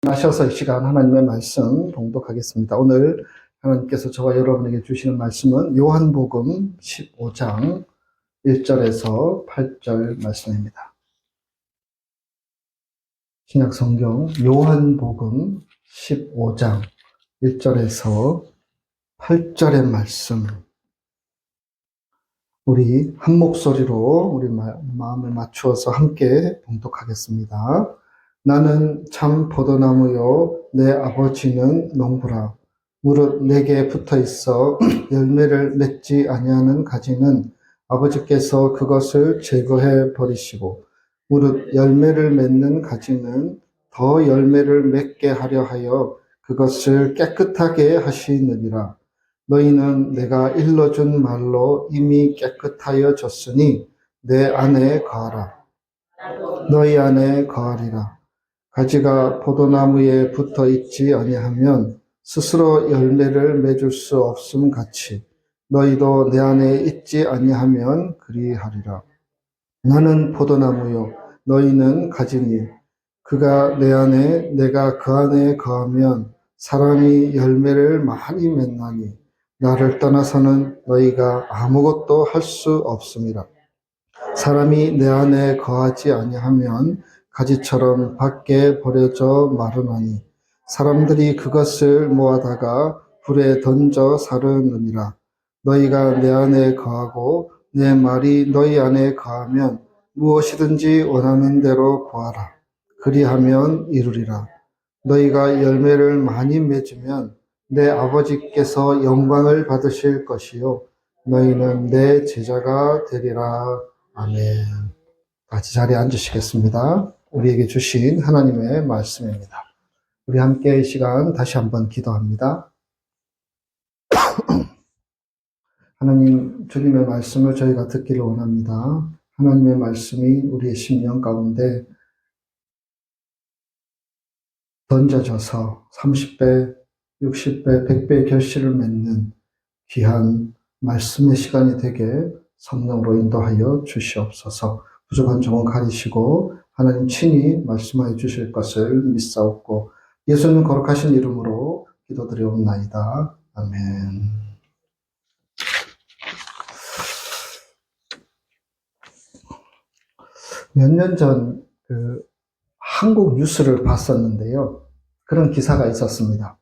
하셔서 이 시간 하나님의 말씀 봉독하겠습니다. 오늘 하나님께서 저와 여러분에게 주시는 말씀은 요한복음 15장 1절에서 8절 말씀입니다. 신약성경 요한복음 15장 1절에서 8절의 말씀, 우리 한 목소리로 우리 마음을 맞추어서 함께 봉독하겠습니다. 나는 참 포도나무요 내 아버지는 농부라. 무릇 내게 붙어 있어 열매를 맺지 아니하는 가지는 아버지께서 그것을 제거해 버리시고, 무릇 열매를 맺는 가지는 더 열매를 맺게 하려 하여 그것을 깨끗하게 하시느니라. 너희는 내가 일러준 말로 이미 깨끗하여졌으니 내 안에 거하라. 너희 안에 거하리라. 가지가 포도나무에 붙어 있지 아니하면 스스로 열매를 맺을 수 없음 같이 너희도 내 안에 있지 아니하면 그리하리라. 나는 포도나무요 너희는 가지니 그가 내 안에 내가 그 안에 거하면 사람이 열매를 많이 맺나니 나를 떠나서는 너희가 아무것도 할 수 없음이라. 사람이 내 안에 거하지 아니하면 가지처럼 밖에 버려져 마르나니 사람들이 그것을 모아다가 불에 던져 사르느니라. 너희가 내 안에 거하고 내 말이 너희 안에 거하면 무엇이든지 원하는 대로 구하라. 그리하면 이루리라. 너희가 열매를 많이 맺으면 내 아버지께서 영광을 받으실 것이요 너희는 내 제자가 되리라. 아멘. 같이 자리에 앉으시겠습니다. 우리에게 주신 하나님의 말씀입니다. 우리 함께 이 시간 다시 한번 기도합니다. 하나님, 주님의 말씀을 저희가 듣기를 원합니다. 하나님의 말씀이 우리의 심령 가운데 던져져서 30배, 60배, 100배의 결실을 맺는 귀한 말씀의 시간이 되게 성령으로 인도하여 주시옵소서. 부족한 점은 가리시고 하나님 친히 말씀하여 주실 것을 믿사옵고 예수님 거룩하신 이름으로 기도드리옵나이다. 아멘. 몇 년 전 한국 뉴스를 봤었는데요. 그런 기사가 있었습니다.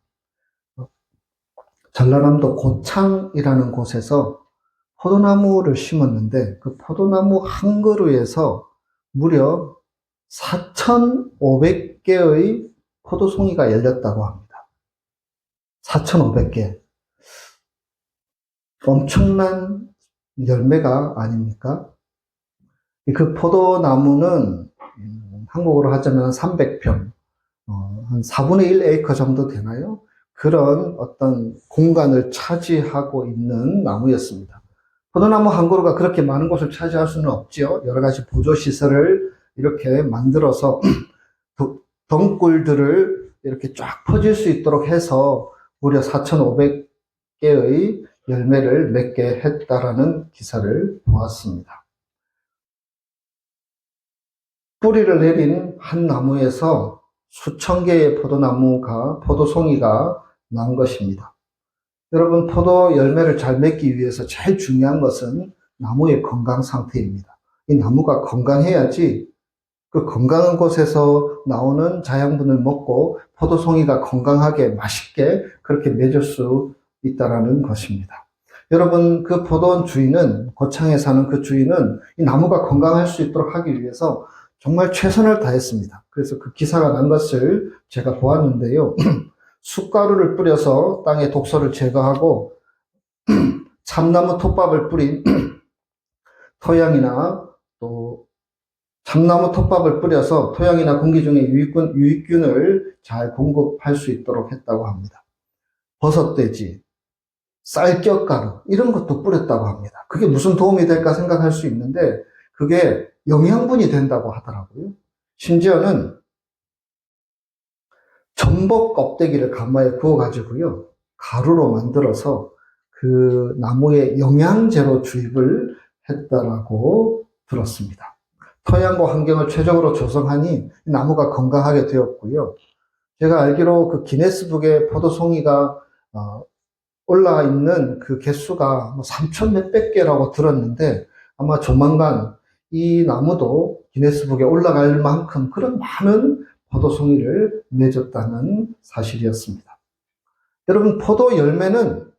전라남도 고창이라는 곳에서 포도나무를 심었는데 그 포도나무 한 그루에서 무려 4,500개의 포도송이가 열렸다고 합니다. 4,500개. 엄청난 열매가 아닙니까? 그 포도나무는 한국으로 하자면 300평, 한 4분의 1 에이커 정도 되나요? 그런 어떤 공간을 차지하고 있는 나무였습니다. 포도나무 한 그루가 그렇게 많은 곳을 차지할 수는 없지요. 여러 가지 보조시설을 이렇게 만들어서 덩굴들을 이렇게 쫙 퍼질 수 있도록 해서 무려 4,500개의 열매를 맺게 했다라는 기사를 보았습니다. 뿌리를 내린 한 나무에서 수천 개의 포도송이가 난 것입니다. 여러분, 포도 열매를 잘 맺기 위해서 제일 중요한 것은 나무의 건강 상태입니다. 이 나무가 건강해야지 그 건강한 곳에서 나오는 자양분을 먹고 포도송이가 건강하게 맛있게 그렇게 맺을 수 있다는 것입니다. 여러분, 그 포도원 주인은, 고창에 사는 그 주인은 이 나무가 건강할 수 있도록 하기 위해서 정말 최선을 다했습니다. 그래서 그 기사가 난 것을 제가 보았는데요. 숯가루를 뿌려서 땅의 독소를 제거하고 참나무 톱밥을 뿌린 토양이나 또 참나무 톱밥을 뿌려서 토양이나 공기 중에 유익균을 잘 공급할 수 있도록 했다고 합니다. 버섯돼지, 쌀겨가루 이런 것도 뿌렸다고 합니다. 그게 무슨 도움이 될까 생각할 수 있는데 그게 영양분이 된다고 하더라고요. 심지어는 전복 껍데기를 가마에 구워가지고요, 가루로 만들어서 그 나무에 영양제로 주입을 했다라고 들었습니다. 토양과 환경을 최적으로 조성하니 나무가 건강하게 되었고요. 제가 알기로 그 기네스북에 포도송이가 올라와 있는 그 개수가 뭐 3천 몇백 개라고 들었는데 아마 조만간 이 나무도 기네스북에 올라갈 만큼 그런 많은 포도송이를 맺었다는 사실이었습니다. 여러분, 포도 열매는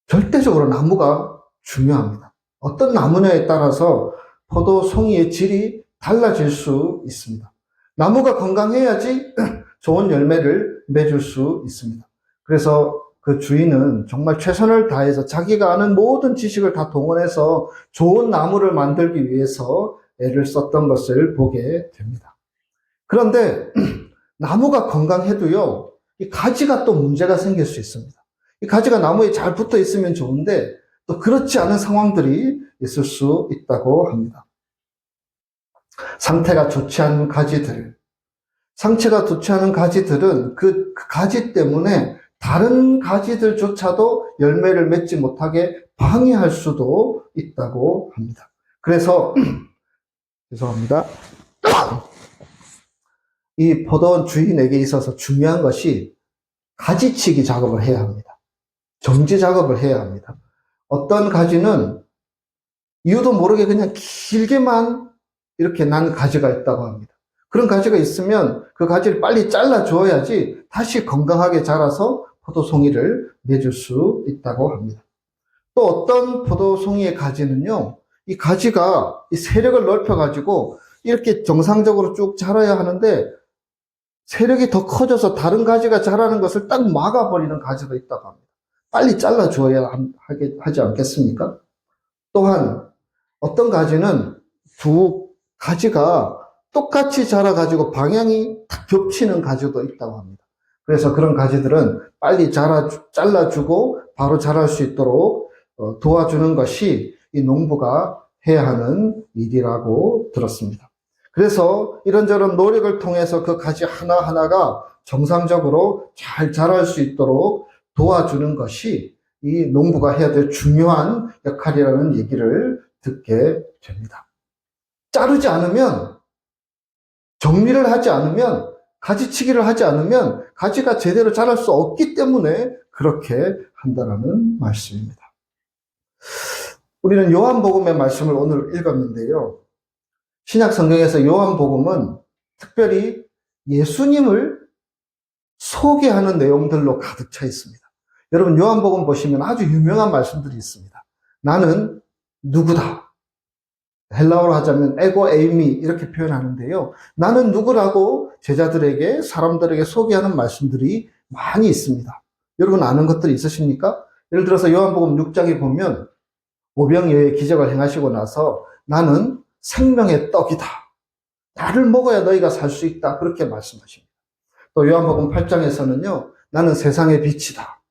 절대적으로 나무가 중요합니다. 어떤 나무냐에 따라서 포도송이의 질이 달라질 수 있습니다. 나무가 건강해야지 좋은 열매를 맺을 수 있습니다. 그래서 그 주인은 정말 최선을 다해서 자기가 아는 모든 지식을 다 동원해서 좋은 나무를 만들기 위해서 애를 썼던 것을 보게 됩니다. 그런데 나무가 건강해도요, 이 가지가 또 문제가 생길 수 있습니다. 이 가지가 나무에 잘 붙어 있으면 좋은데 또 그렇지 않은 상황들이 있을 수 있다고 합니다. 상태가 좋지 않은 가지들, 상태가 좋지 않은 가지들은 그 가지 때문에 다른 가지들조차도 열매를 맺지 못하게 방해할 수도 있다고 합니다. 그래서 죄송합니다. 이 포도원 주인에게 있어서 중요한 것이 가지치기 작업을 해야 합니다. 정지 작업을 해야 합니다. 어떤 가지는 이유도 모르게 그냥 길게만 이렇게 난 가지가 있다고 합니다. 그런 가지가 있으면 그 가지를 빨리 잘라 주어야지 다시 건강하게 자라서 포도송이를 맺을 수 있다고 합니다. 또 어떤 포도송이의 가지는요, 이 가지가 이 세력을 넓혀가지고 이렇게 정상적으로 쭉 자라야 하는데 세력이 더 커져서 다른 가지가 자라는 것을 딱 막아버리는 가지도 있다고 합니다. 빨리 잘라 주어야 하지 않겠습니까? 또한 어떤 가지는 두 가지가 똑같이 자라가지고 방향이 딱 겹치는 가지도 있다고 합니다. 그래서 그런 가지들은 빨리 잘라주고 바로 자랄 수 있도록 도와주는 것이 이 농부가 해야 하는 일이라고 들었습니다. 그래서 이런저런 노력을 통해서 그 가지 하나하나가 정상적으로 잘 자랄 수 있도록 도와주는 것이 이 농부가 해야 될 중요한 역할이라는 얘기를 듣게 됩니다. 자르지 않으면, 정리를 하지 않으면, 가지치기를 하지 않으면 가지가 제대로 자랄 수 없기 때문에 그렇게 한다는 말씀입니다. 우리는 요한복음의 말씀을 오늘 읽었는데요. 신약 성경에서 요한복음은 특별히 예수님을 소개하는 내용들로 가득 차 있습니다. 여러분, 요한복음 보시면 아주 유명한 말씀들이 있습니다. 나는 누구다. 헬라어로 하자면 에고 에이미 이렇게 표현하는데요. 나는 누구라고 제자들에게, 사람들에게 소개하는 말씀들이 많이 있습니다. 여러분 아는 것들이 있으십니까? 예를 들어서 요한복음 6장에 보면 오병이어의 기적을 행하시고 나서 나는 생명의 떡이다. 나를 먹어야 너희가 살 수 있다. 그렇게 말씀하십니다. 또 요한복음 8장에서는요. 나는 세상의 빛이다.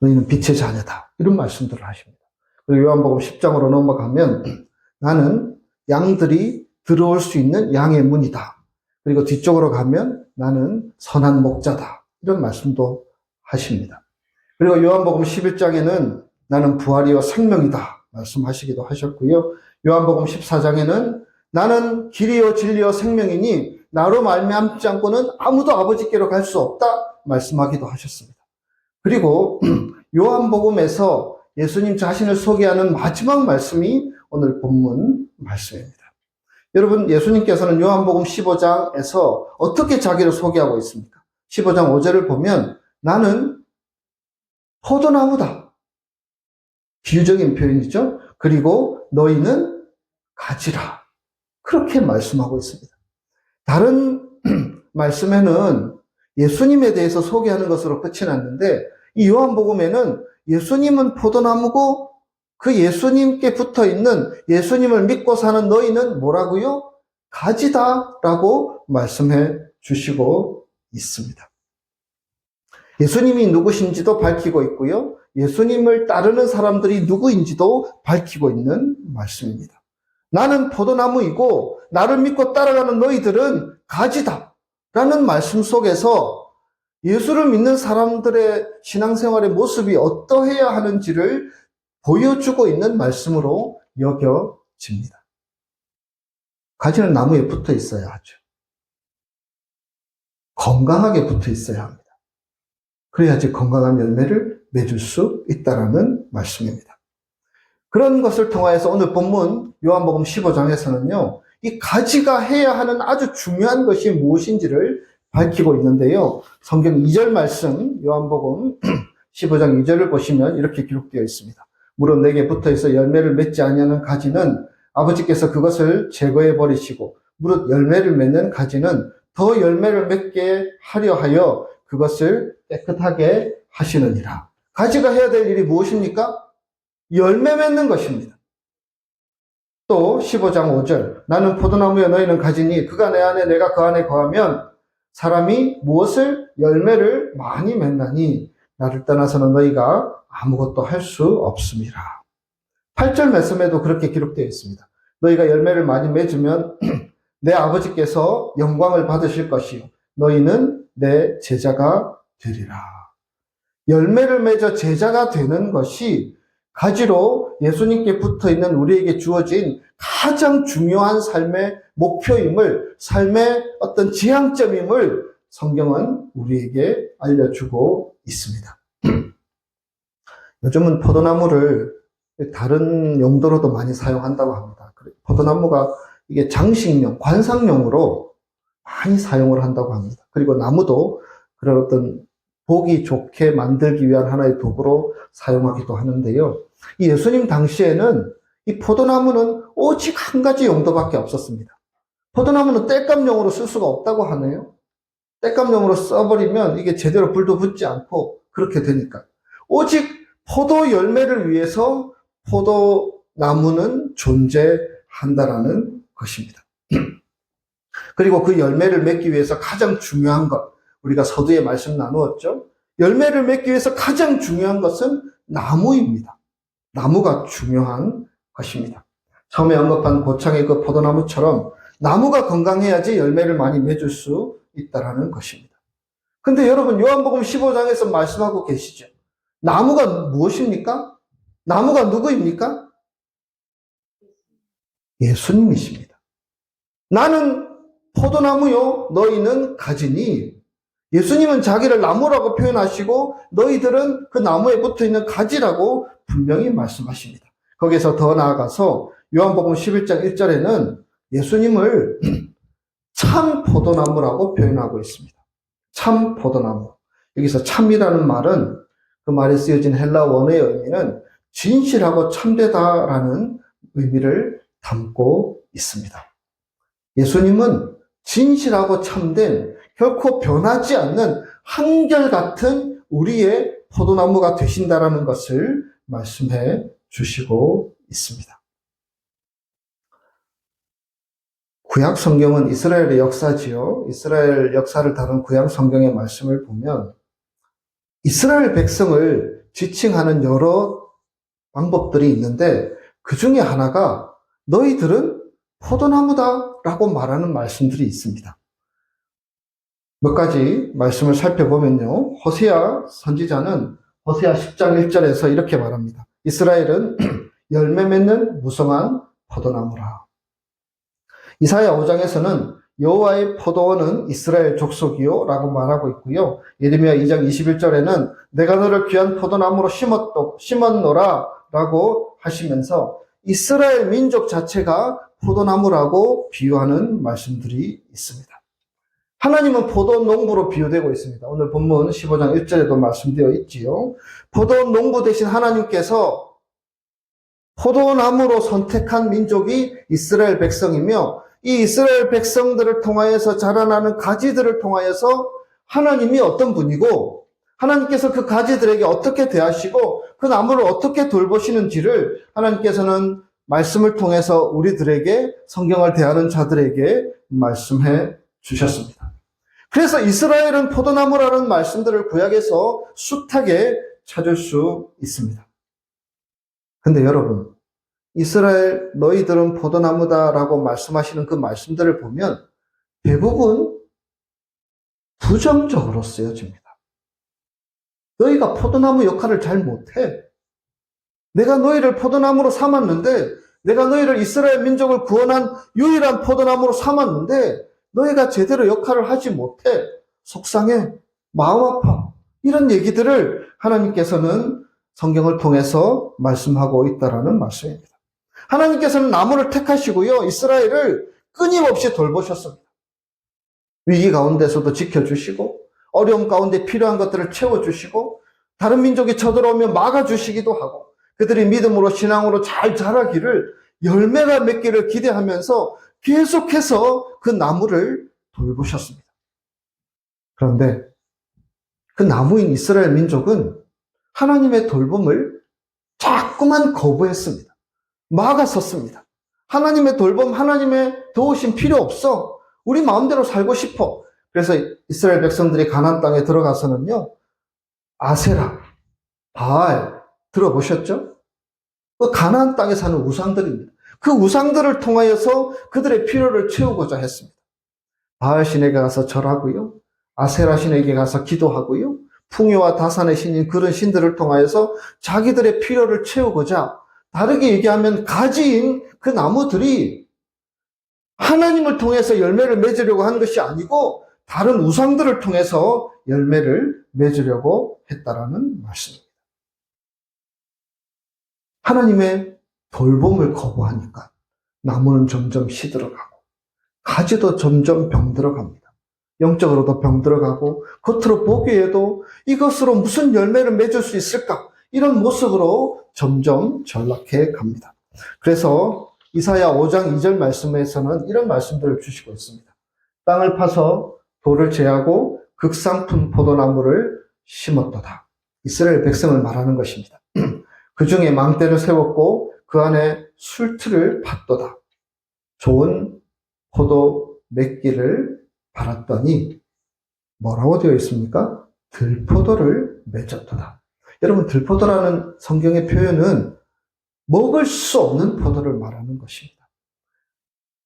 너희는 빛의 자녀다. 이런 말씀들을 하십니다. 그리고 요한복음 10장으로 넘어가면 나는 양들이 들어올 수 있는 양의 문이다. 그리고 뒤쪽으로 가면 나는 선한 목자다. 이런 말씀도 하십니다. 그리고 요한복음 11장에는 나는 부활이요 생명이다. 말씀하시기도 하셨고요. 요한복음 14장에는 나는 길이요 진리요 생명이니 나로 말미암지 않고는 아무도 아버지께로 갈 수 없다. 말씀하기도 하셨습니다. 그리고 요한복음에서 예수님 자신을 소개하는 마지막 말씀이 오늘 본문 말씀입니다. 여러분, 예수님께서는 요한복음 15장에서 어떻게 자기를 소개하고 있습니까? 15장 5절을 보면 나는 포도나무다. 비유적인 표현이죠. 그리고 너희는 가지라. 그렇게 말씀하고 있습니다. 다른 말씀에는 예수님에 대해서 소개하는 것으로 끝이 났는데 이 요한복음에는 예수님은 포도나무고 그 예수님께 붙어있는 예수님을 믿고 사는 너희는 뭐라고요? 가지다라고 말씀해 주시고 있습니다. 예수님이 누구신지도 밝히고 있고요. 예수님을 따르는 사람들이 누구인지도 밝히고 있는 말씀입니다. 나는 포도나무이고 나를 믿고 따라가는 너희들은 가지다 라는 말씀 속에서 예수를 믿는 사람들의 신앙생활의 모습이 어떠해야 하는지를 보여주고 있는 말씀으로 여겨집니다. 가지는 나무에 붙어 있어야 하죠. 건강하게 붙어 있어야 합니다. 그래야지 건강한 열매를 맺을 수 있다라는 말씀입니다. 그런 것을 통하여서 오늘 본문 요한복음 15장에서는요, 이 가지가 해야 하는 아주 중요한 것이 무엇인지를 밝히고 있는데요. 성경 2절 말씀, 요한복음 15장 2절을 보시면 이렇게 기록되어 있습니다. 무릇 내게 붙어있어 열매를 맺지 아니하는 가지는 아버지께서 그것을 제거해 버리시고, 무릇 열매를 맺는 가지는 더 열매를 맺게 하려 하여 그것을 깨끗하게 하시느니라. 가지가 해야 될 일이 무엇입니까? 열매 맺는 것입니다. 또 15장 5절, 나는 포도나무여 너희는 가지니 그가 내 안에 내가 그 안에 거하면 사람이 무엇을? 열매를 많이 맺나니 나를 떠나서는 너희가 아무것도 할 수 없음이라. 8절 말씀에도 그렇게 기록되어 있습니다. 너희가 열매를 많이 맺으면 내 아버지께서 영광을 받으실 것이요 너희는 내 제자가 되리라. 열매를 맺어 제자가 되는 것이 가지로 예수님께 붙어있는 우리에게 주어진 가장 중요한 삶의 목표임을, 삶의 어떤 지향점임을 성경은 우리에게 알려주고 있습니다. 요즘은 포도나무를 다른 용도로도 많이 사용한다고 합니다. 포도나무가 이게 장식용, 관상용으로 많이 사용을 한다고 합니다. 그리고 나무도 그런 어떤 보기 좋게 만들기 위한 하나의 도구로 사용하기도 하는데요. 이 예수님 당시에는 이 포도나무는 오직 한 가지 용도밖에 없었습니다. 포도나무는 땔감용으로 쓸 수가 없다고 하네요. 땔감용으로 써버리면 이게 제대로 불도 붙지 않고 그렇게 되니까. 오직 포도 열매를 위해서 포도나무는 존재한다라는 것입니다. 그리고 그 열매를 맺기 위해서 가장 중요한 것, 우리가 서두에 말씀 나누었죠. 열매를 맺기 위해서 가장 중요한 것은 나무입니다. 나무가 중요한 것입니다. 처음에 언급한 고창의 그 포도나무처럼 나무가 건강해야지 열매를 많이 맺을 수 있다는 것입니다. 근데 여러분 요한복음 15장에서 말씀하고 계시죠. 나무가 무엇입니까? 나무가 누구입니까? 예수님이십니다. 나는 포도나무요 너희는 가지니, 예수님은 자기를 나무라고 표현하시고 너희들은 그 나무에 붙어있는 가지라고 분명히 말씀하십니다. 거기서 더 나아가서 요한복음 11장 1절에는 예수님을 참 포도나무라고 표현하고 있습니다. 참 포도나무. 여기서 참이라는 말은 그 말에 쓰여진 헬라 원어의 의미는 진실하고 참되다라는 의미를 담고 있습니다. 예수님은 진실하고 참된, 결코 변하지 않는 한결같은 우리의 포도나무가 되신다라는 것을 말씀해 주시고 있습니다. 구약 성경은 이스라엘의 역사지요. 이스라엘 역사를 다룬 구약 성경의 말씀을 보면 이스라엘 백성을 지칭하는 여러 방법들이 있는데 그 중에 하나가 너희들은 포도나무다라고 말하는 말씀들이 있습니다. 몇 가지 말씀을 살펴보면요. 호세아 선지자는 호세아 10장 1절에서 이렇게 말합니다. 이스라엘은 열매 맺는 무성한 포도나무라. 이사야 5장에서는 여호와의 포도원은 이스라엘 족속이요 라고 말하고 있고요. 예레미야 2장 21절에는 내가 너를 귀한 포도나무로 심었노라 라고 하시면서 이스라엘 민족 자체가 포도나무라고 비유하는 말씀들이 있습니다. 하나님은 포도농부로 비유되고 있습니다. 오늘 본문 15장 1절에도 말씀되어 있지요. 포도농부 대신 하나님께서 포도나무로 선택한 민족이 이스라엘 백성이며 이 이스라엘 백성들을 통하여서 자라나는 가지들을 통하여서 하나님이 어떤 분이고 하나님께서 그 가지들에게 어떻게 대하시고 그 나무를 어떻게 돌보시는지를 하나님께서는 말씀을 통해서 우리들에게, 성경을 대하는 자들에게 말씀해 주셨습니다. 그래서 이스라엘은 포도나무라는 말씀들을 구약에서 숱하게 찾을 수 있습니다. 근데 여러분, 이스라엘 너희들은 포도나무다라고 말씀하시는 그 말씀들을 보면 대부분 부정적으로 쓰여집니다. 너희가 포도나무 역할을 잘 못해. 내가 너희를 포도나무로 삼았는데, 내가 너희를 이스라엘 민족을 구원한 유일한 포도나무로 삼았는데 너희가 제대로 역할을 하지 못해. 속상해, 마음 아파. 이런 얘기들을 하나님께서는 성경을 통해서 말씀하고 있다라는 말씀입니다. 하나님께서는 나무를 택하시고요, 이스라엘을 끊임없이 돌보셨습니다. 위기 가운데서도 지켜주시고, 어려움 가운데 필요한 것들을 채워주시고, 다른 민족이 쳐들어오면 막아주시기도 하고, 그들이 믿음으로 신앙으로 잘 자라기를, 열매가 맺기를 기대하면서 계속해서 그 나무를 돌보셨습니다. 그런데 그 나무인 이스라엘 민족은 하나님의 돌봄을 자꾸만 거부했습니다. 막아섰습니다. 하나님의 돌봄, 하나님의 도우심 필요 없어. 우리 마음대로 살고 싶어. 그래서 이스라엘 백성들이 가나안 땅에 들어가서는요, 아세라, 바알 들어보셨죠? 그 가나안 땅에 사는 우상들입니다. 그 우상들을 통하여서 그들의 필요를 채우고자 했습니다. 바알 신에게 가서 절하고요, 아세라 신에게 가서 기도하고요, 풍요와 다산의 신인 그런 신들을 통하여서 자기들의 필요를 채우고자, 다르게 얘기하면 가지인 그 나무들이 하나님을 통해서 열매를 맺으려고 하는 것이 아니고 다른 우상들을 통해서 열매를 맺으려고 했다라는 말씀입니다. 하나님의 돌봄을 거부하니까 나무는 점점 시들어가고 가지도 점점 병들어갑니다. 영적으로도 병들어가고 겉으로 보기에도 이것으로 무슨 열매를 맺을 수 있을까? 이런 모습으로 점점 전락해 갑니다. 그래서 이사야 5장 2절 말씀에서는 이런 말씀들을 주시고 있습니다. 땅을 파서 돌을 제하고 극상품 포도나무를 심었도다. 이스라엘 백성을 말하는 것입니다. 그 중에 망대를 세웠고 그 안에 술틀을 팠도다. 좋은 포도 맺기를 바랐더니 뭐라고 되어 있습니까? 들포도를 맺었도다. 여러분, 들포도라는 성경의 표현은 먹을 수 없는 포도를 말하는 것입니다.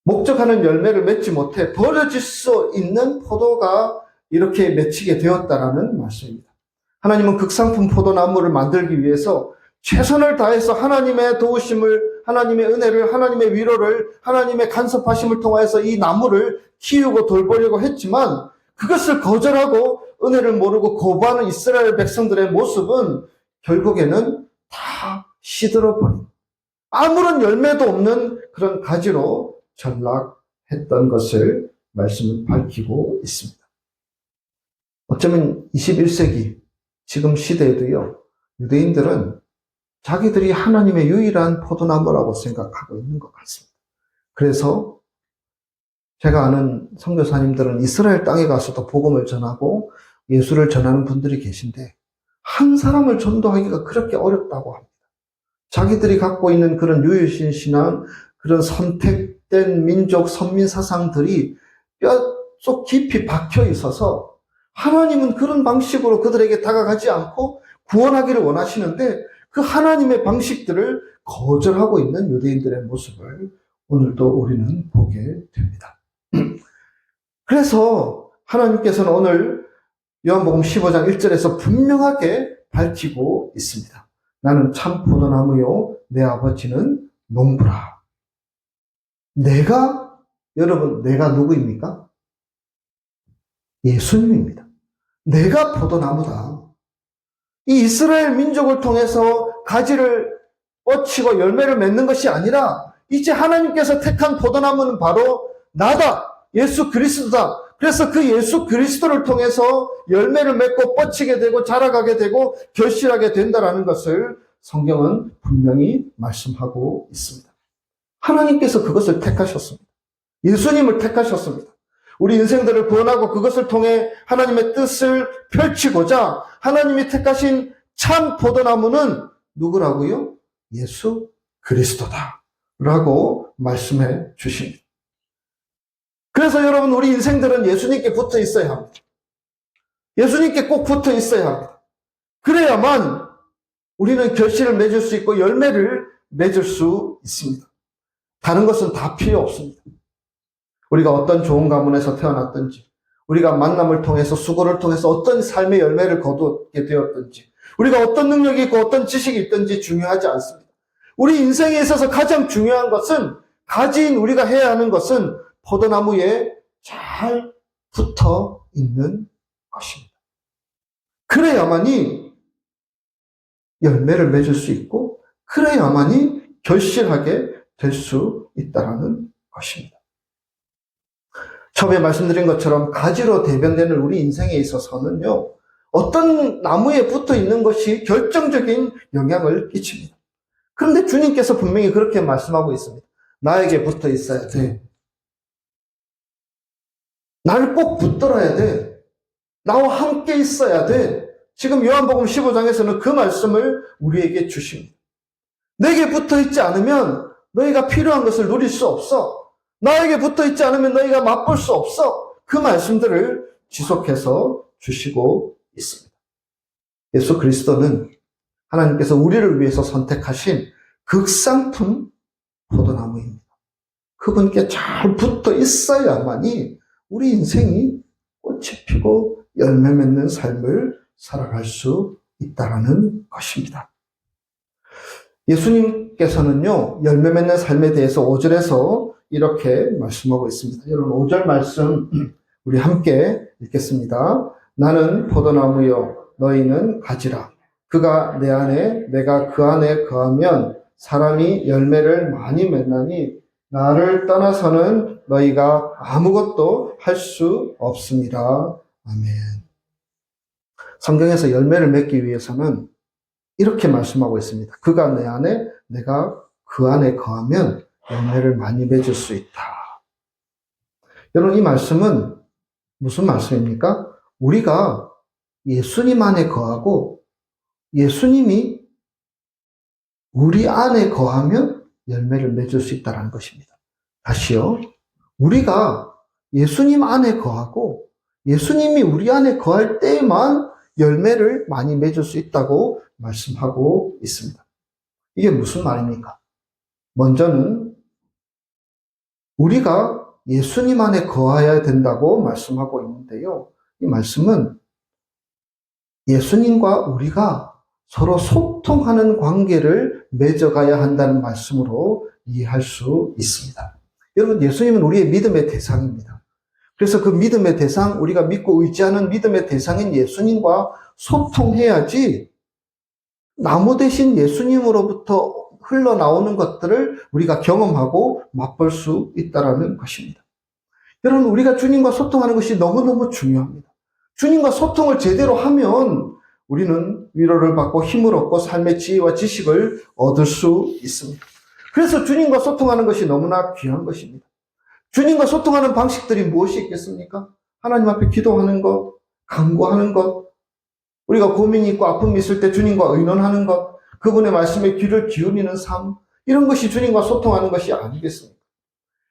목적하는 열매를 맺지 못해 버려질 수 있는 포도가 이렇게 맺히게 되었다라는 말씀입니다. 하나님은 극상품 포도나무를 만들기 위해서 최선을 다해서 하나님의 도우심을, 하나님의 은혜를, 하나님의 위로를, 하나님의 간섭하심을 통해서 이 나무를 키우고 돌보려고 했지만 그것을 거절하고 은혜를 모르고 거부하는 이스라엘 백성들의 모습은 결국에는 다 시들어버린, 아무런 열매도 없는 그런 가지로 전락했던 것을 말씀은 밝히고 있습니다. 어쩌면 21세기 지금 시대에도요, 유대인들은 자기들이 하나님의 유일한 포도나무라고 생각하고 있는 것 같습니다. 그래서 제가 아는 선교사님들은 이스라엘 땅에 가서도 복음을 전하고 예수를 전하는 분들이 계신데 한 사람을 전도하기가 그렇게 어렵다고 합니다. 자기들이 갖고 있는 그런 유일신 신앙, 그런 선택된 민족, 선민 사상들이 뼈속 깊이 박혀 있어서 하나님은 그런 방식으로 그들에게 다가가지 않고 구원하기를 원하시는데 그 하나님의 방식들을 거절하고 있는 유대인들의 모습을 오늘도 우리는 보게 됩니다. 그래서 하나님께서는 오늘 요한복음 15장 1절에서 분명하게 밝히고 있습니다. 나는 참 포도나무요, 내 아버지는 농부라. 여러분, 내가 누구입니까? 예수님입니다. 내가 포도나무다. 이 이스라엘 민족을 통해서 가지를 뻗치고 열매를 맺는 것이 아니라 이제 하나님께서 택한 포도나무는 바로 나다. 예수 그리스도다. 그래서 그 예수 그리스도를 통해서 열매를 맺고 뻗치게 되고 자라가게 되고 결실하게 된다라는 것을 성경은 분명히 말씀하고 있습니다. 하나님께서 그것을 택하셨습니다. 예수님을 택하셨습니다. 우리 인생들을 구원하고 그것을 통해 하나님의 뜻을 펼치고자 하나님이 택하신 참 포도나무는 누구라고요? 예수 그리스도다 라고 말씀해 주십니다. 그래서 여러분, 우리 인생들은 예수님께 붙어 있어야 합니다. 예수님께 꼭 붙어 있어야 합니다. 그래야만 우리는 결실을 맺을 수 있고 열매를 맺을 수 있습니다. 다른 것은 다 필요 없습니다. 우리가 어떤 좋은 가문에서 태어났든지, 우리가 만남을 통해서 수고를 통해서 어떤 삶의 열매를 거두게 되었든지, 우리가 어떤 능력이 있고 어떤 지식이 있든지 중요하지 않습니다. 우리 인생에 있어서 가장 중요한 것은, 가진 우리가 해야 하는 것은 포도나무에 잘 붙어 있는 것입니다. 그래야만이 열매를 맺을 수 있고 그래야만이 결실하게 될 수 있다는 것입니다. 처음에 말씀드린 것처럼 가지로 대변되는 우리 인생에 있어서는요, 어떤 나무에 붙어 있는 것이 결정적인 영향을 끼칩니다. 그런데 주님께서 분명히 그렇게 말씀하고 있습니다. 나에게 붙어 있어야 돼. 나를 꼭 붙들어야 돼. 나와 함께 있어야 돼. 지금 요한복음 15장에서는 그 말씀을 우리에게 주십니다. 내게 붙어 있지 않으면 너희가 필요한 것을 누릴 수 없어. 나에게 붙어 있지 않으면 너희가 맛볼 수 없어. 그 말씀들을 지속해서 주시고 있습니다. 예수 그리스도는 하나님께서 우리를 위해서 선택하신 극상품 포도나무입니다. 그분께 잘 붙어 있어야만이 우리 인생이 꽃이 피고 열매 맺는 삶을 살아갈 수 있다는 것입니다. 예수님께서는요, 열매 맺는 삶에 대해서 5절에서 이렇게 말씀하고 있습니다. 여러분 5절 말씀 우리 함께 읽겠습니다. 나는 포도나무요 너희는 가지라. 그가 내 안에 내가 그 안에 거하면 사람이 열매를 많이 맺나니 나를 떠나서는 너희가 아무것도 할 수 없습니다. 아멘. 성경에서 열매를 맺기 위해서는 이렇게 말씀하고 있습니다. 그가 내 안에 내가 그 안에 거하면 열매를 많이 맺을 수 있다. 여러분 이 말씀은 무슨 말씀입니까? 우리가 예수님 안에 거하고 예수님이 우리 안에 거하면 열매를 맺을 수 있다는 것입니다. 다시요. 우리가 예수님 안에 거하고 예수님이 우리 안에 거할 때에만 열매를 많이 맺을 수 있다고 말씀하고 있습니다. 이게 무슨 말입니까? 먼저는 우리가 예수님 안에 거해야 된다고 말씀하고 있는데요. 이 말씀은 예수님과 우리가 서로 소통하는 관계를 맺어가야 한다는 말씀으로 이해할 수 있습니다. 여러분, 예수님은 우리의 믿음의 대상입니다. 그래서 그 믿음의 대상, 우리가 믿고 의지하는 믿음의 대상인 예수님과 소통해야지 나무 대신 예수님으로부터 흘러나오는 것들을 우리가 경험하고 맛볼 수 있다는 것입니다. 여러분, 우리가 주님과 소통하는 것이 너무너무 중요합니다. 주님과 소통을 제대로 하면 우리는 위로를 받고 힘을 얻고 삶의 지혜와 지식을 얻을 수 있습니다. 그래서 주님과 소통하는 것이 너무나 귀한 것입니다. 주님과 소통하는 방식들이 무엇이 있겠습니까? 하나님 앞에 기도하는 것, 간구하는 것, 우리가 고민이 있고 아픔이 있을 때 주님과 의논하는 것, 그분의 말씀에 귀를 기울이는 삶, 이런 것이 주님과 소통하는 것이 아니겠습니까?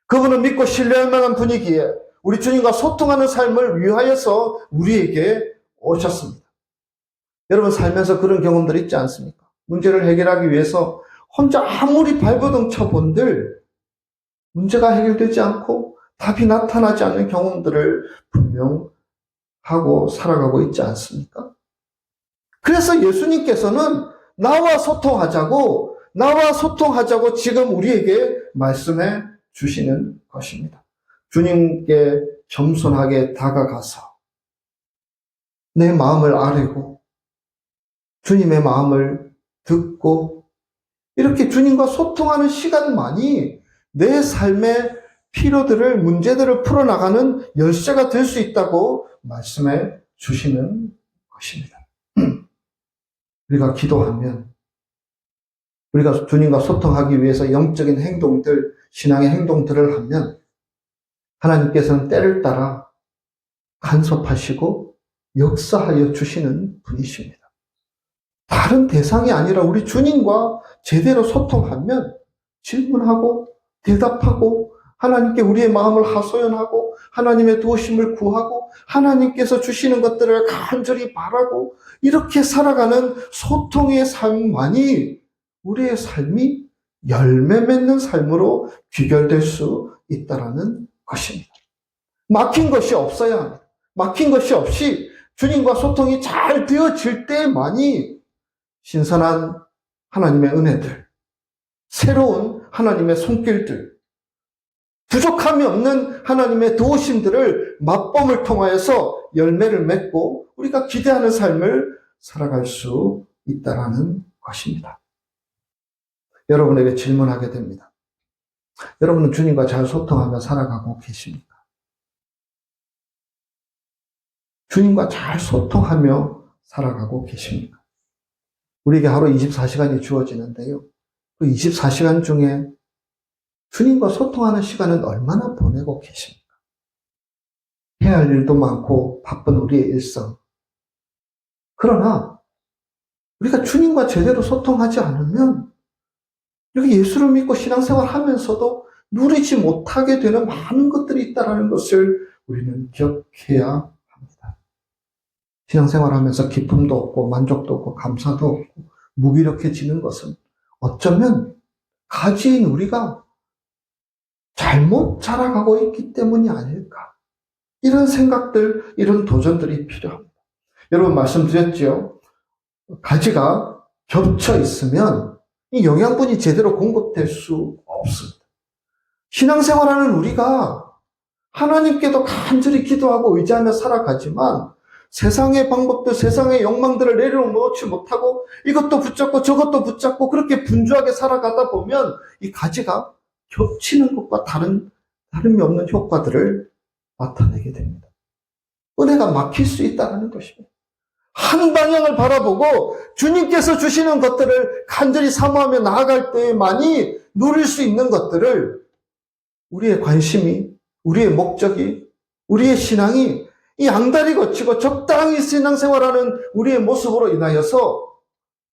그분은 믿고 신뢰할 만한 분이기에 우리 주님과 소통하는 삶을 위하여서 우리에게 오셨습니다. 여러분 살면서 그런 경험들 있지 않습니까? 문제를 해결하기 위해서 혼자 아무리 발버둥 쳐본들 문제가 해결되지 않고 답이 나타나지 않는 경험들을 분명 하고 살아가고 있지 않습니까? 그래서 예수님께서는 나와 소통하자고 지금 우리에게 말씀해 주시는 것입니다. 주님께 겸손하게 다가가서 내 마음을 아뢰고 주님의 마음을 듣고 이렇게 주님과 소통하는 시간만이 내 삶의 필요들을, 문제들을 풀어나가는 열쇠가 될 수 있다고 말씀해 주시는 것입니다. 우리가 기도하면, 우리가 주님과 소통하기 위해서 영적인 행동들, 신앙의 행동들을 하면 하나님께서는 때를 따라 간섭하시고 역사하여 주시는 분이십니다. 다른 대상이 아니라 우리 주님과 제대로 소통하면 질문하고 대답하고 하나님께 우리의 마음을 하소연하고 하나님의 도우심을 구하고 하나님께서 주시는 것들을 간절히 바라고 이렇게 살아가는 소통의 삶만이 우리의 삶이 열매 맺는 삶으로 귀결될 수 있다는 것입니다. 막힌 것이 없어야 합니다. 막힌 것이 없이 주님과 소통이 잘 되어질 때만이 신선한 하나님의 은혜들, 새로운 하나님의 손길들, 부족함이 없는 하나님의 도우심들을 맛봄을 통하여서 열매를 맺고 우리가 기대하는 삶을 살아갈 수 있다라는 것입니다. 여러분에게 질문하게 됩니다. 여러분은 주님과 잘 소통하며 살아가고 계십니까? 주님과 잘 소통하며 살아가고 계십니까? 우리에게 하루 24시간이 주어지는데요. 그 24시간 중에 주님과 소통하는 시간은 얼마나 보내고 계십니까? 해야 할 일도 많고 바쁜 우리의 일상. 그러나 우리가 주님과 제대로 소통하지 않으면 이렇게 예수를 믿고 신앙생활 하면서도 누리지 못하게 되는 많은 것들이 있다는 것을 우리는 기억해야 합니다. 신앙생활 하면서 기쁨도 없고 만족도 없고 감사도 없고 무기력해지는 것은 어쩌면 가지인 우리가 잘못 자라가고 있기 때문이 아닐까. 이런 생각들, 이런 도전들이 필요합니다. 여러분 말씀드렸죠. 가지가 겹쳐 있으면 이 영양분이 제대로 공급될 수 없습니다. 신앙생활하는 우리가 하나님께도 간절히 기도하고 의지하며 살아가지만 세상의 방법들, 세상의 욕망들을 내려놓지 못하고 이것도 붙잡고 저것도 붙잡고 그렇게 분주하게 살아가다 보면 이 가지가 겹치는 것과 다름이 없는 효과들을 나타내게 됩니다. 은혜가 막힐 수 있다는 것입니다. 한 방향을 바라보고 주님께서 주시는 것들을 간절히 사모하며 나아갈 때만이 누릴 수 있는 것들을 우리의 관심이, 우리의 목적이, 우리의 신앙이 이 양다리 거치고 적당히 신앙생활하는 우리의 모습으로 인하여서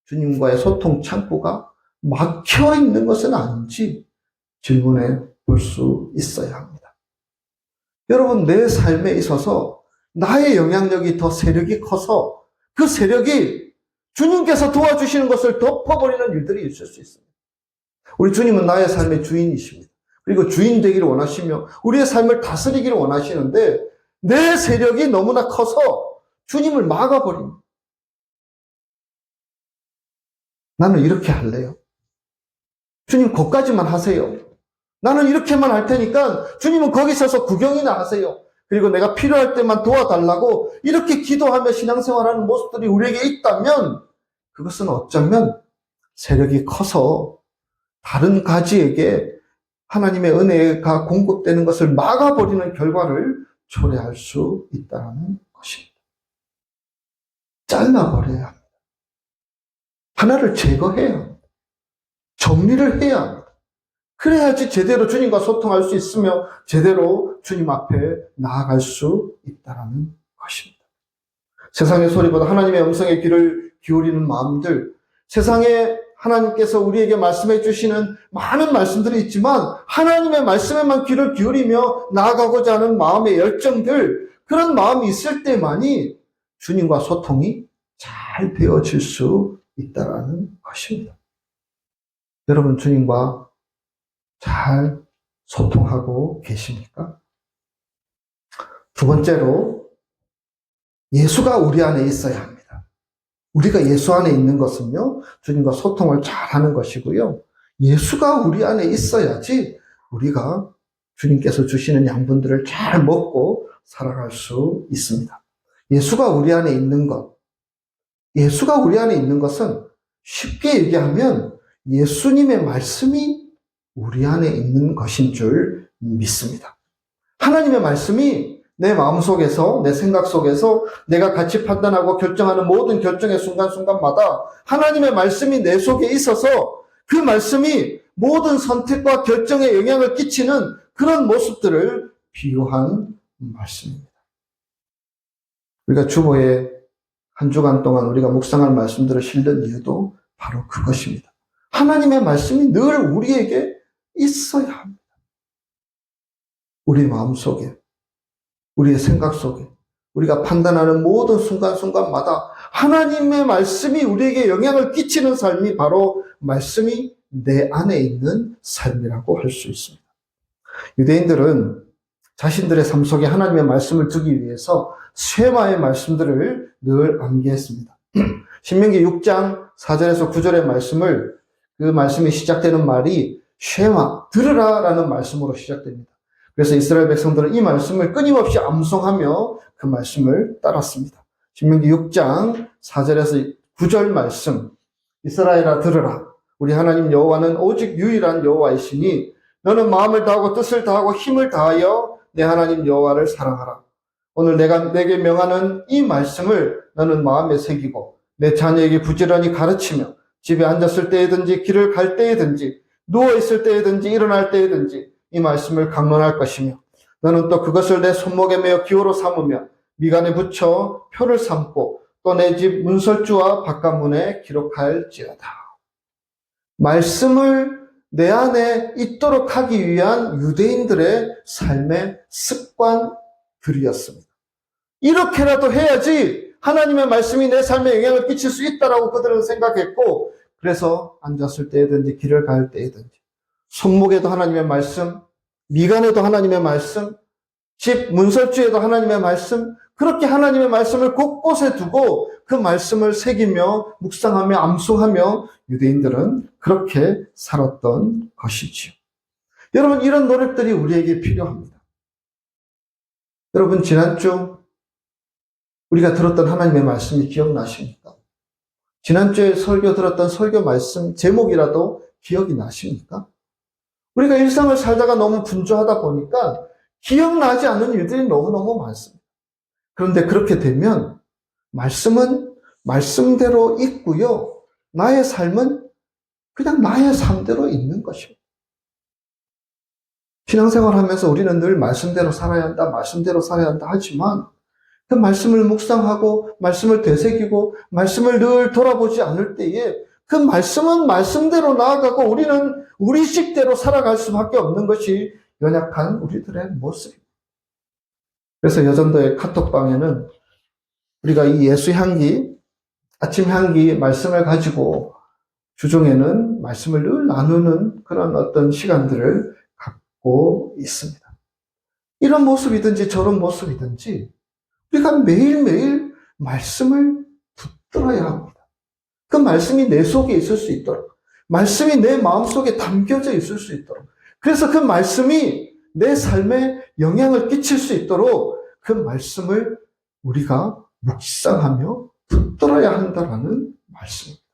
주님과의 소통 창구가 막혀 있는 것은 아닌지 질문해 볼 수 있어야 합니다. 여러분, 내 삶에 있어서 나의 영향력이 더 세력이 커서 그 세력이 주님께서 도와주시는 것을 덮어버리는 일들이 있을 수 있습니다. 우리 주님은 나의 삶의 주인이십니다. 그리고 주인 되기를 원하시며 우리의 삶을 다스리기를 원하시는데 내 세력이 너무나 커서 주님을 막아버립니다. 나는 이렇게 할래요. 주님 거기까지만 하세요. 나는 이렇게만 할 테니까 주님은 거기 서서 구경이나 하세요. 그리고 내가 필요할 때만 도와달라고 이렇게 기도하며 신앙생활하는 모습들이 우리에게 있다면 그것은 어쩌면 세력이 커서 다른 가지에게 하나님의 은혜가 공급되는 것을 막아버리는 결과를 초래할 수 있다는 것입니다. 잘라버려야 합니다. 하나를 제거해야 합니다. 정리를 해야 합니다. 그래야지 제대로 주님과 소통할 수 있으며 제대로 주님 앞에 나아갈 수 있다는 것입니다. 세상의 소리보다 하나님의 음성에 귀를 기울이는 마음들, 세상에 하나님께서 우리에게 말씀해 주시는 많은 말씀들이 있지만 하나님의 말씀에만 귀를 기울이며 나아가고자 하는 마음의 열정들, 그런 마음이 있을 때만이 주님과 소통이 잘 되어질 수 있다는 것입니다. 여러분, 주님과 잘 소통하고 계십니까? 두 번째로, 예수가 우리 안에 있어야 합니다. 우리가 예수 안에 있는 것은요, 주님과 소통을 잘하는 것이고요. 예수가 우리 안에 있어야지 우리가 주님께서 주시는 양분들을 잘 먹고 살아갈 수 있습니다. 예수가 우리 안에 있는 것, 예수가 우리 안에 있는 것은 쉽게 얘기하면 예수님의 말씀이 우리 안에 있는 것인 줄 믿습니다. 하나님의 말씀이 내 마음속에서, 내 생각 속에서 내가 같이 판단하고 결정하는 모든 결정의 순간순간마다 하나님의 말씀이 내 속에 있어서 그 말씀이 모든 선택과 결정에 영향을 끼치는 그런 모습들을 비유한 말씀입니다. 우리가 주보에 한 주간 동안 우리가 묵상할 말씀들을 실는 이유도 바로 그것입니다. 하나님의 말씀이 늘 우리에게 있어야 합니다. 우리 마음속에, 우리의 생각 속에, 우리가 판단하는 모든 순간순간마다 하나님의 말씀이 우리에게 영향을 끼치는 삶이 바로 말씀이 내 안에 있는 삶이라고 할 수 있습니다. 유대인들은 자신들의 삶 속에 하나님의 말씀을 두기 위해서 쉐마의 말씀들을 늘 암기했습니다. 신명기 6장 4절에서 9절의 말씀을, 그 말씀이 시작되는 말이 쉐마, 들으라 라는 말씀으로 시작됩니다. 그래서 이스라엘 백성들은 이 말씀을 끊임없이 암송하며 그 말씀을 따랐습니다. 신명기 6장 4절에서 9절 말씀. 이스라엘아 들으라. 우리 하나님 여호와는 오직 유일한 여호와이시니 너는 마음을 다하고 뜻을 다하고 힘을 다하여 내 하나님 여호와를 사랑하라. 오늘 내가 내게 명하는 이 말씀을 너는 마음에 새기고 내 자녀에게 부지런히 가르치며 집에 앉았을 때에든지 길을 갈 때에든지 누워있을 때에든지 일어날 때에든지 이 말씀을 강론할 것이며 너는 또 그것을 내 손목에 매어 기호로 삼으며 미간에 붙여 표를 삼고 또 내 집 문설주와 바깥문에 기록할지어다. 말씀을 내 안에 있도록 하기 위한 유대인들의 삶의 습관들이었습니다. 이렇게라도 해야지 하나님의 말씀이 내 삶에 영향을 끼칠 수 있다라고 그들은 생각했고, 그래서 앉았을 때든지 길을 갈 때든지 손목에도 하나님의 말씀, 미간에도 하나님의 말씀, 집 문설주에도 하나님의 말씀, 그렇게 하나님의 말씀을 곳곳에 두고 그 말씀을 새기며 묵상하며 암송하며 유대인들은 그렇게 살았던 것이지요. 여러분, 이런 노력들이 우리에게 필요합니다. 여러분, 지난주 우리가 들었던 하나님의 말씀이 기억나십니까? 지난주에 설교 들었던 설교 말씀 제목이라도 기억이 나십니까? 우리가 일상을 살다가 너무 분주하다 보니까 기억나지 않는 일들이 너무너무 많습니다. 그런데 그렇게 되면 말씀은 말씀대로 있고요. 나의 삶은 그냥 나의 삶대로 있는 것입니다. 신앙생활 하면서 우리는 늘 말씀대로 살아야 한다, 말씀대로 살아야 한다 하지만 그 말씀을 묵상하고 말씀을 되새기고 말씀을 늘 돌아보지 않을 때에 그 말씀은 말씀대로 나아가고 우리는 우리 식대로 살아갈 수밖에 없는 것이 연약한 우리들의 모습입니다. 그래서 여전도의 카톡방에는 우리가 이 예수 향기, 아침 향기 말씀을 가지고 주중에는 말씀을 늘 나누는 그런 어떤 시간들을 갖고 있습니다. 이런 모습이든지 저런 모습이든지 우리가 매일매일 말씀을 붙들어야 합니다. 그 말씀이 내 속에 있을 수 있도록, 말씀이 내 마음속에 담겨져 있을 수 있도록, 그래서 그 말씀이 내 삶에 영향을 끼칠 수 있도록 그 말씀을 우리가 묵상하며 붙들어야 한다라는 말씀입니다.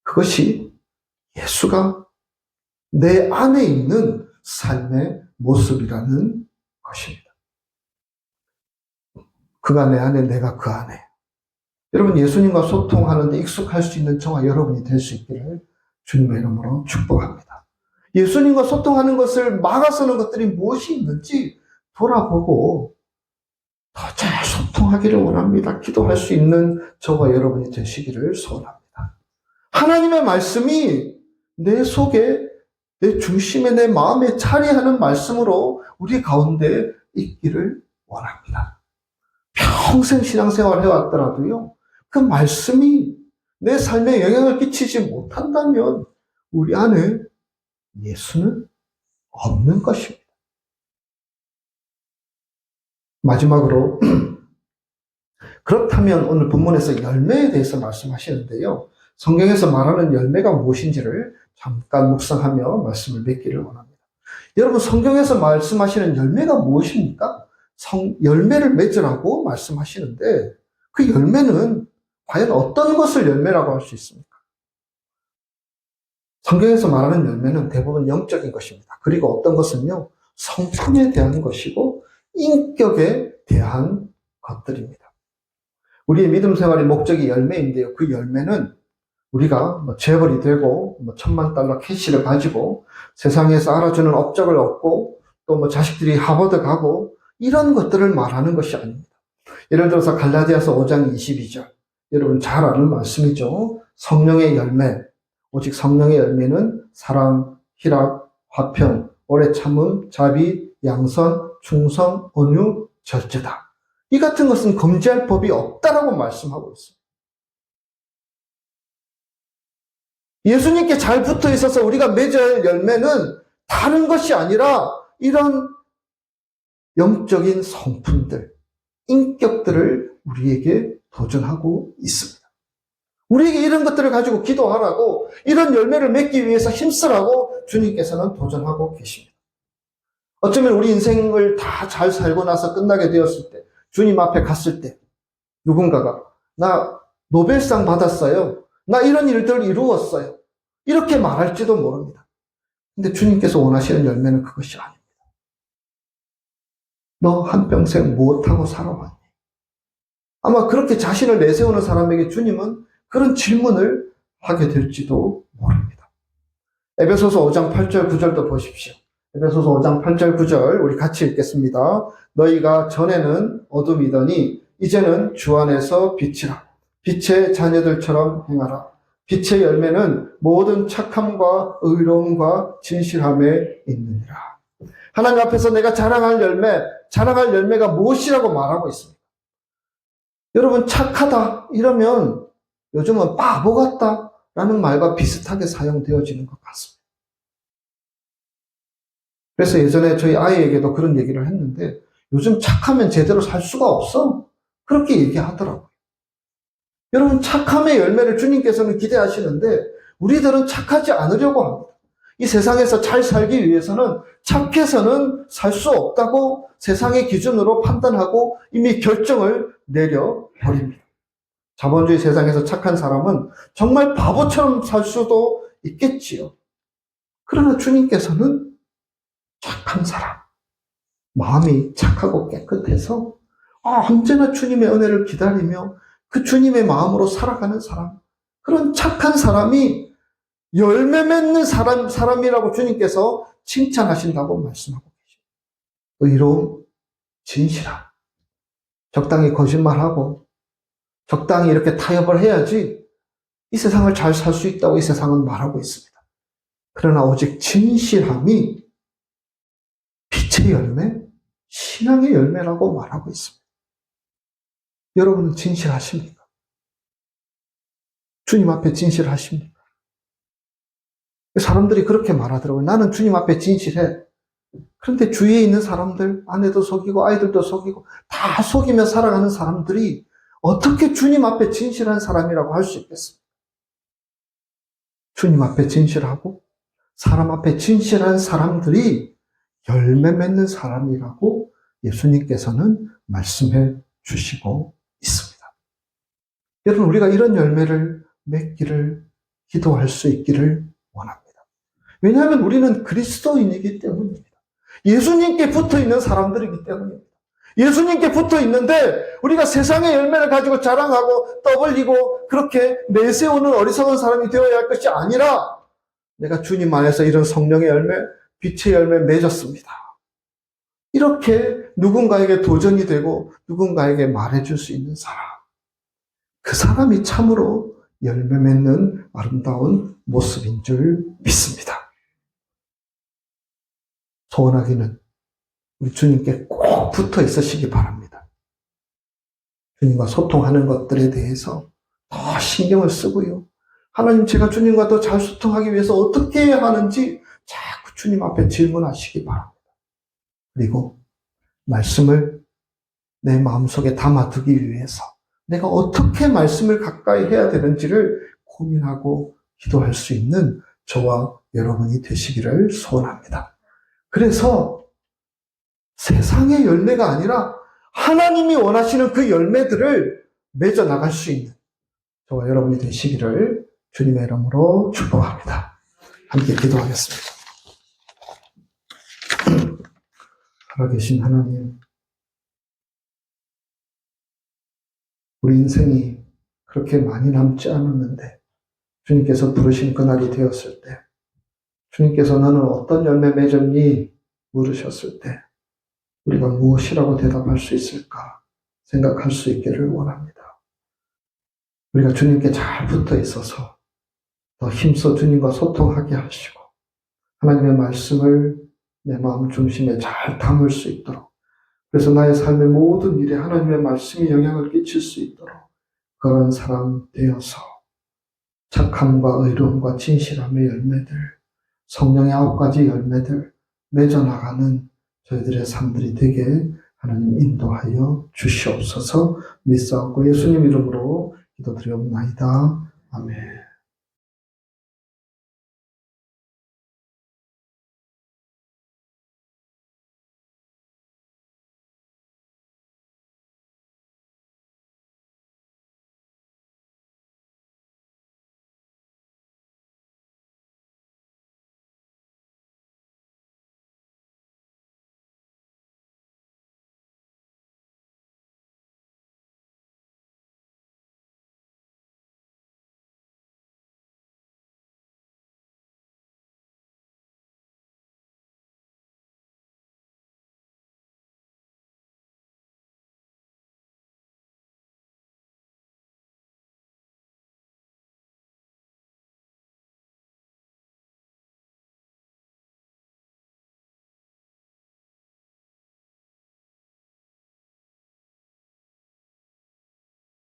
그것이 예수가 내 안에 있는 삶의 모습이라는 것입니다. 그가 내 안에, 내가 그 안에. 여러분, 예수님과 소통하는데 익숙할 수 있는 저와 여러분이 될 수 있기를 주님의 이름으로 축복합니다. 예수님과 소통하는 것을 막아서는 것들이 무엇이 있는지 돌아보고 더 잘 소통하기를 원합니다. 기도할 수 있는 저와 여러분이 되시기를 소원합니다. 하나님의 말씀이 내 속에, 내 중심에, 내 마음에 자리하는 말씀으로 우리 가운데 있기를 원합니다. 평생 신앙생활을 해왔더라도요, 그 말씀이 내 삶에 영향을 끼치지 못한다면 우리 안에 예수는 없는 것입니다. 마지막으로 그렇다면 오늘 본문에서 열매에 대해서 말씀하시는데요. 성경에서 말하는 열매가 무엇인지를 잠깐 묵상하며 말씀을 맺기를 원합니다. 여러분, 성경에서 말씀하시는 열매가 무엇입니까? 열매를 맺으라고 말씀하시는데 그 열매는 과연 어떤 것을 열매라고 할 수 있습니까? 성경에서 말하는 열매는 대부분 영적인 것입니다. 그리고 어떤 것은요, 성품에 대한 것이고 인격에 대한 것들입니다. 우리의 믿음 생활의 목적이 열매인데요. 그 열매는 우리가 재벌이 되고 $10,000 캐시를 가지고 세상에서 알아주는 업적을 얻고 또 자식들이 하버드 가고 이런 것들을 말하는 것이 아닙니다. 예를 들어서 갈라디아서 5장 22절, 여러분 잘 아는 말씀이죠. 성령의 열매, 오직 성령의 열매는 사랑, 희락, 화평, 오래 참음, 자비, 양선, 충성, 온유, 절제다. 이 같은 것은 금지할 법이 없다라고 말씀하고 있습니다. 예수님께 잘 붙어 있어서 우리가 맺어야 할 열매는 다른 것이 아니라 이런 영적인 성품들, 인격들을 우리에게 도전하고 있습니다. 우리에게 이런 것들을 가지고 기도하라고, 이런 열매를 맺기 위해서 힘쓰라고 주님께서는 도전하고 계십니다. 어쩌면 우리 인생을 다 잘 살고 나서 끝나게 되었을 때, 주님 앞에 갔을 때, 누군가가, 나 노벨상 받았어요. 나 이런 일들을 이루었어요. 이렇게 말할지도 모릅니다. 근데 주님께서 원하시는 열매는 그것이 아닙니다. 너 한평생 무엇하고 살아왔니? 아마 그렇게 자신을 내세우는 사람에게 주님은 그런 질문을 하게 될지도 모릅니다. 에베소서 5장 8절 9절도 보십시오. 에베소서 5장 8절 9절 우리 같이 읽겠습니다. 너희가 전에는 어둠이더니 이제는 주 안에서 빛이라. 빛의 자녀들처럼 행하라. 빛의 열매는 모든 착함과 의로움과 진실함에 있느니라. 하나님 앞에서 내가 자랑할 열매가 무엇이라고 말하고 있습니다. 여러분, 착하다 이러면 요즘은 바보 같다라는 말과 비슷하게 사용되어지는 것 같습니다. 그래서 예전에 저희 아이에게도 그런 얘기를 했는데 요즘 착하면 제대로 살 수가 없어. 그렇게 얘기하더라고요. 여러분, 착함의 열매를 주님께서는 기대하시는데 우리들은 착하지 않으려고 합니다. 이 세상에서 잘 살기 위해서는 착해서는 살 수 없다고 세상의 기준으로 판단하고 이미 결정을 내려버립니다. 자본주의 세상에서 착한 사람은 정말 바보처럼 살 수도 있겠지요. 그러나 주님께서는 착한 사람, 마음이 착하고 깨끗해서 언제나 주님의 은혜를 기다리며 그 주님의 마음으로 살아가는 사람, 그런 착한 사람이 열매 맺는 사람이라고 주님께서 칭찬하신다고 말씀하고 계십니다. 의로움, 진실함, 적당히 거짓말하고 적당히 이렇게 타협을 해야지 이 세상을 잘 살 수 있다고 이 세상은 말하고 있습니다. 그러나 오직 진실함이 빛의 열매, 신앙의 열매라고 말하고 있습니다. 여러분은 진실하십니까? 주님 앞에 진실하십니까? 사람들이 그렇게 말하더라고요. 나는 주님 앞에 진실해. 그런데 주위에 있는 사람들, 아내도 속이고 아이들도 속이고 다 속이며 살아가는 사람들이 어떻게 주님 앞에 진실한 사람이라고 할 수 있겠습니까? 주님 앞에 진실하고 사람 앞에 진실한 사람들이 열매 맺는 사람이라고 예수님께서는 말씀해 주시고 있습니다. 여러분, 우리가 이런 열매를 맺기를 기도할 수 있기를 원합니다. 왜냐하면 우리는 그리스도인이기 때문입니다. 예수님께 붙어 있는 사람들이기 때문입니다. 예수님께 붙어 있는데 우리가 세상의 열매를 가지고 자랑하고 떠벌리고 그렇게 내세우는 어리석은 사람이 되어야 할 것이 아니라 내가 주님 안에서 이런 성령의 열매, 빛의 열매 맺었습니다. 이렇게 누군가에게 도전이 되고 누군가에게 말해줄 수 있는 사람, 그 사람이 참으로 열매 맺는 아름다운 모습인 줄 믿습니다. 소원하기는 우리 주님께 꼭 붙어 있으시기 바랍니다. 주님과 소통하는 것들에 대해서 더 신경을 쓰고요. 하나님, 제가 주님과 더 잘 소통하기 위해서 어떻게 해야 하는지 자꾸 주님 앞에 질문하시기 바랍니다. 그리고 말씀을 내 마음속에 담아두기 위해서 내가 어떻게 말씀을 가까이 해야 되는지를 고민하고 기도할 수 있는 저와 여러분이 되시기를 소원합니다. 그래서 세상의 열매가 아니라 하나님이 원하시는 그 열매들을 맺어 나갈 수 있는 저와 여러분이 되시기를 주님의 이름으로 축복합니다. 함께 기도하겠습니다. 살아계신 하나님, 우리 인생이 그렇게 많이 남지 않았는데 주님께서 부르신 그날이 되었을 때, 주님께서 너는 어떤 열매 맺었니? 물으셨을 때 우리가 무엇이라고 대답할 수 있을까 생각할 수 있기를 원합니다. 우리가 주님께 잘 붙어 있어서 더 힘써 주님과 소통하게 하시고 하나님의 말씀을 내 마음 중심에 잘 담을 수 있도록, 그래서 나의 삶의 모든 일에 하나님의 말씀이 영향을 끼칠 수 있도록 그런 사람 되어서 착함과 의로움과 진실함의 열매들, 성령의 9가지 열매들 맺어나가는 저희들의 삶들이 되게 하나님 인도하여 주시옵소서. 믿사옵고 예수님 이름으로 기도드리옵나이다. 아멘.